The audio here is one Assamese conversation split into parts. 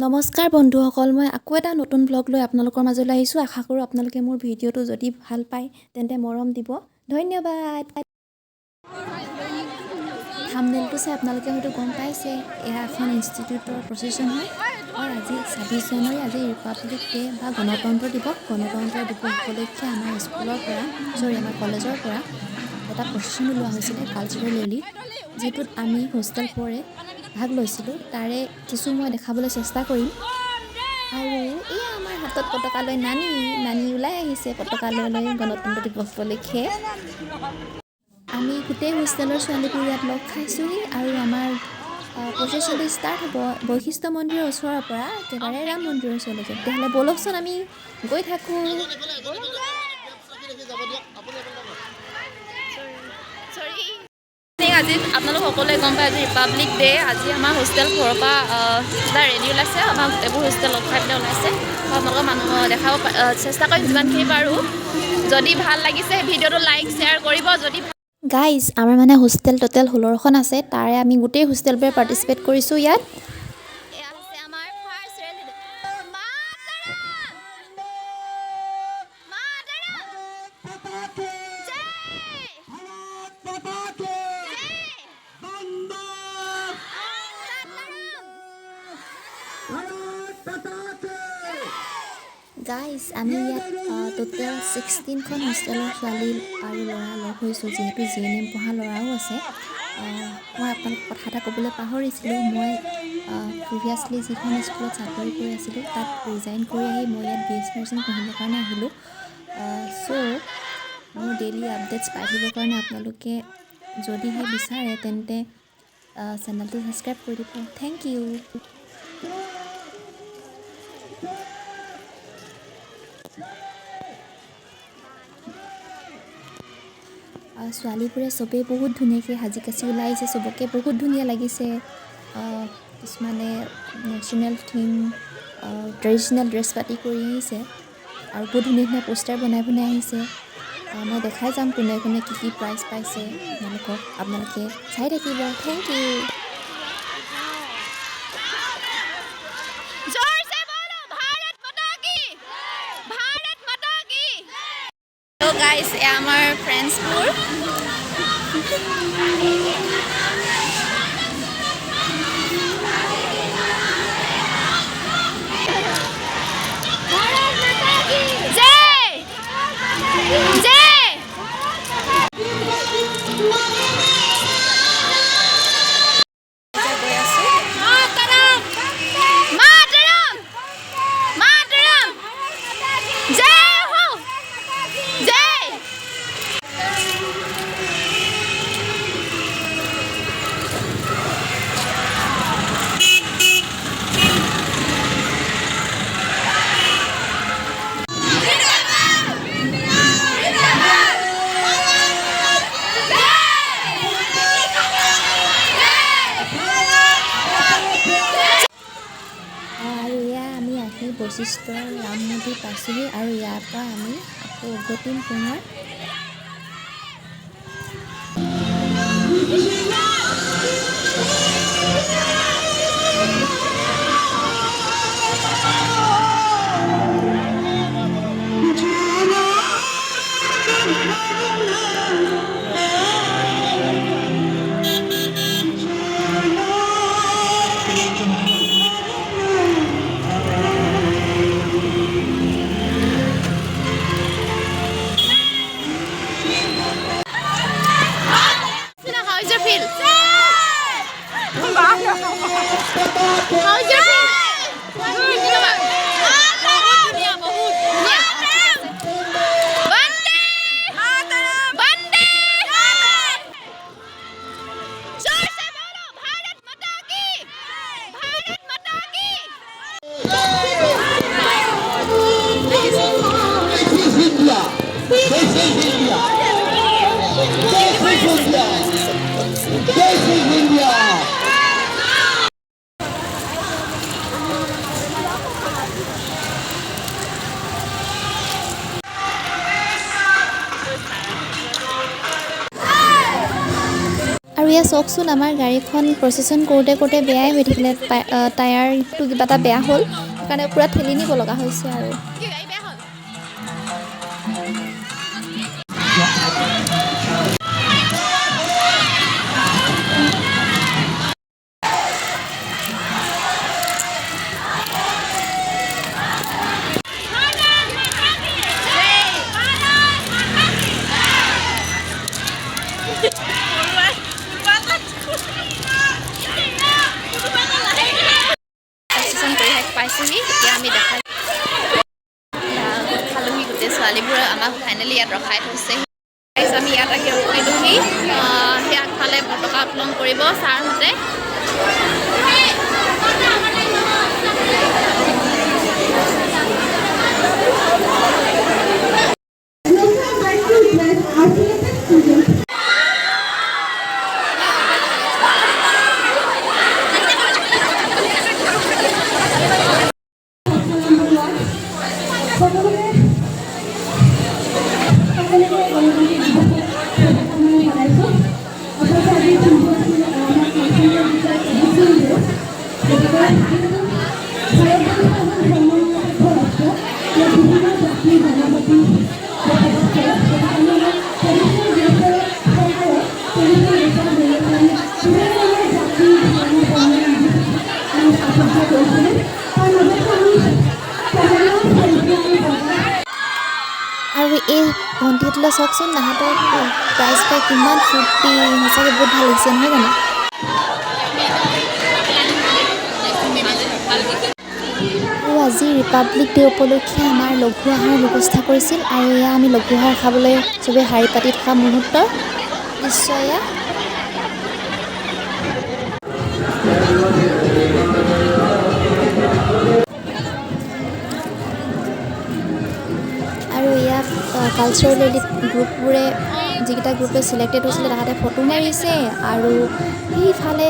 নমস্কাৰ বন্ধুসকল, মই আকৌ এটা নতুন ব্লগ লৈ আপোনালোকৰ মাজলৈ আহিছোঁ। আশা কৰোঁ আপোনালোকে মোৰ ভিডিঅ'টো যদি ভাল পায় তেন্তে মৰম দিব। ধন্যবাদ। থাম্বনেইলটো চাই আপোনালোকে হয়তো গম পাইছে, এয়া এখন ইনষ্টিটিউটৰ প্ৰচেছন হয়। আজি 26 জানুৱাৰী, আজি ৰিপাব্লিক ডে বা গণতন্ত্ৰ দিৱস উপলক্ষে আমাৰ কলেজৰ পৰা এটা প্ৰচেছন ওলোৱা হৈছিলে, কালচাৰেল ৰেলী, যিটোত আমি হোষ্টেল 4 ভাগ লৈছিলোঁ। তাৰে কিছু মই দেখাবলৈ চেষ্টা কৰিম। আৰু এই আমাৰ হাতত পতাকা লৈ নানি ওলাই আহিছে, পতাকা লৈ গণতন্ত্ৰ দিৱস উপলক্ষে। আমি গোটেই হোষ্টেলৰ ছোৱালীবোৰ ইয়াত লগ খাইছোঁহি আৰু আমাৰ প্ৰচেছনটো ষ্টাৰ্ট হ'ব বৈশিষ্ট্য মন্দিৰৰ ওচৰৰ পৰা একেবাৰে ৰাম মন্দিৰৰ ওচৰলৈকে। তেতিয়াহ'লে ব'লকচোন আমি গৈ থাকোঁ। আজি আপোনালোক সকলোৱে গম পায়, আজি ৰিপাব্লিক ডে। আজি আমাৰ হোষ্টেল 4 পৰা এটা ৰেলী ওলাইছে। আমাৰ গোটেইবোৰ হোষ্টেল লগ খাই পেলাই ওলাইছে। আপোনালোকৰ মানুহ দেখাব চেষ্টা কৰিম যিমানখিনি পাৰোঁ। যদি ভাল লাগিছে ভিডিঅ'টো লাইক শ্বেয়াৰ কৰিব। যদি গাইজ, আমাৰ মানে হোষ্টেল টোটেল 16খন আছে। তাৰে আমি গোটেই হোষ্টেলবোৰে পাৰ্টিচিপেট কৰিছোঁ ইয়াত। গাইজ, আমি ইয়াত টোটেল 16খন হোষ্টেলৰ ছোৱালী আৰু ল'ৰা লগ হৈছোঁ, যিহেতু GNM পঢ়া ল'ৰাও আছে। মই আপোনালোকক কথা এটা ক'বলৈ পাহৰিছিলোঁ। মই প্ৰিভিয়াছলি যিখন স্কুলত চাকৰি কৰি আছিলোঁ, তাত ৰিজাইন কৰি আহি মই ইয়াত BS নাৰ্ছিং পঢ়িবৰ কাৰণে আহিলোঁ। চ' মোৰ ডেইলি আপডেটছ পাই থাকিবৰ কাৰণে আপোনালোকে যদিহে বিচাৰে তেন্তে চেনেলটো ছাবস্ক্ৰাইব কৰি দিব। Thank you. ছোৱালীবোৰে চবেই বহুত ধুনীয়াকৈ সাজি কাচি ওলাই আহিছে, চবকে বহুত ধুনীয়া লাগিছে। কিছুমানে নেশ্যনেল থিম ট্ৰেডিশ্যনেল ড্ৰেছ পাতি কৰি আহিছে আৰু বহুত ধুনীয়া ধুনীয়া পোষ্টাৰ বনাই আহিছে। মই দেখাই যাম কোনে কোনে কি প্ৰাইজ পাইছে আপোনালোকে চাই থাকিব। Thank U. গাইজ, এয়া আমাৰ ফ্ৰেণ্ডছবোৰ। বৈশিষ্ট্যৰ ৰাম মন্দিৰ পাইছোঁহি আৰু ইয়াৰ পৰা আমি আকৌ উভতিম পুনৰ। চাওকচোন আমাৰ গাড়ীখন প্ৰচেছন কৰোঁতে বেয়াই হৈ থাকিলে টায়াৰটো কিবা এটা বেয়া হ'ল সেইকাৰণে পূৰা ঠেলি নিব লগা হৈছে আৰু পাইছোঁহি এতিয়া আমি দেখা খালোহি গোটেই ছোৱালীবোৰে আমাক ফাইনেলি ইয়াত ৰখাই থৈছে আমি ইয়াত আহি ৰখিলোহি সেই আগফালে পতাকা উত্তোলন কৰিব ছাৰহঁতে আৰু এই ভণ্টিহঁতলৈ চাওকচোন তাহাঁতৰ প্ৰাইজ পাই কিমান ফূৰ্তি সঁচাকৈ বহুত ভাল লাগিছে নহয় জানো আৰু আজি ৰিপাব্লিক ডে উপলক্ষে আমাৰ লঘু আহাৰৰ ব্যৱস্থা কৰিছিল আৰু এয়া আমি লঘু আহাৰ খাবলৈ চবেই শাৰী পাতি থকা মুহূৰ্তৰ দৃশ্য এয়া আৰু ইয়াত কালচাৰেল গ্ৰুপবোৰে যিকেইটা গ্ৰুপে ছিলেক্টেড হৈছিলে তাহাঁতে ফটো মাৰিছে আৰু সেইফালে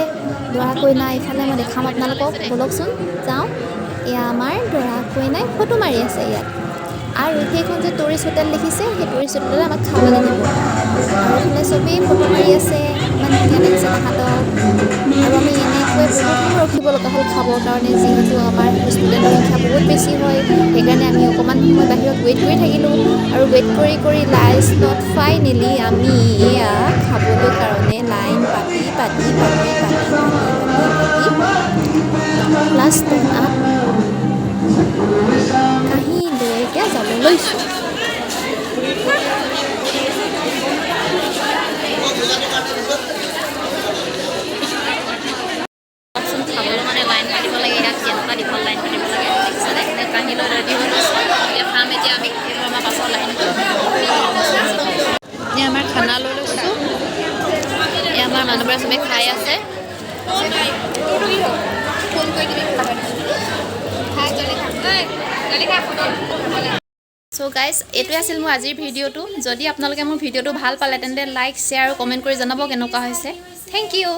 দৰা কইনা এইফালে মই দেখাম আপোনালোকক ব'লকচোন যাওঁ এয়া আমাৰ দৰা কইনাই ফটো মাৰি আছে ইয়াত আৰু সেইখন যে টুৰিষ্ট হোটেল দেখিছে সেই টুৰিষ্ট হোটেলত আমাক খাবলৈ দিব আৰু এইফালে চবেই ফটো মাৰি আছে ইমান ধুনীয়া লাগিছে তাহাঁতক আৰু আমি এনেকৈ বহুত সময় ৰখিব লগা হ'ল খাবৰ কাৰণে যিহেতু আমাৰ ষ্টুডেণ্টৰ সংখ্যা বহুত বেছি হয় সেইকাৰণে আমি অকণমান সময় বাহিৰত ৱেইট কৰি থাকিলোঁ আৰু ৱেইট কৰি লাষ্টত ফাইনেলি আমি এয়া খাবলৈ কাৰণে লাইন পাতি লাষ্টত কাঁহী লৈকে যাব লৈছোঁ খাবলৈ মানে লাইন পাতিব লাগে ইয়াত কেনেকুৱা দীঘল লাইন পাতিব লাগে কাঁহী লৈ ৰেডি হৈ লৈছোঁ এতিয়া খাম এতিয়া আমি আমাৰ পাছত লাইন এতিয়া আমাৰ খানা লৈ লৈছোঁ এতিয়া আমাৰ মানুহবোৰে চবেই খাই আছে চ' গাইজ এইটোৱে আছিল মোৰ আজিৰ ভিডিঅ'টো যদি আপোনালোকে মোৰ ভিডিঅ'টো ভাল পালে তেন্তে লাইক শ্বেয়াৰ আৰু কমেণ্ট কৰি জনাব কেনেকুৱা হৈছে থেংক ইউ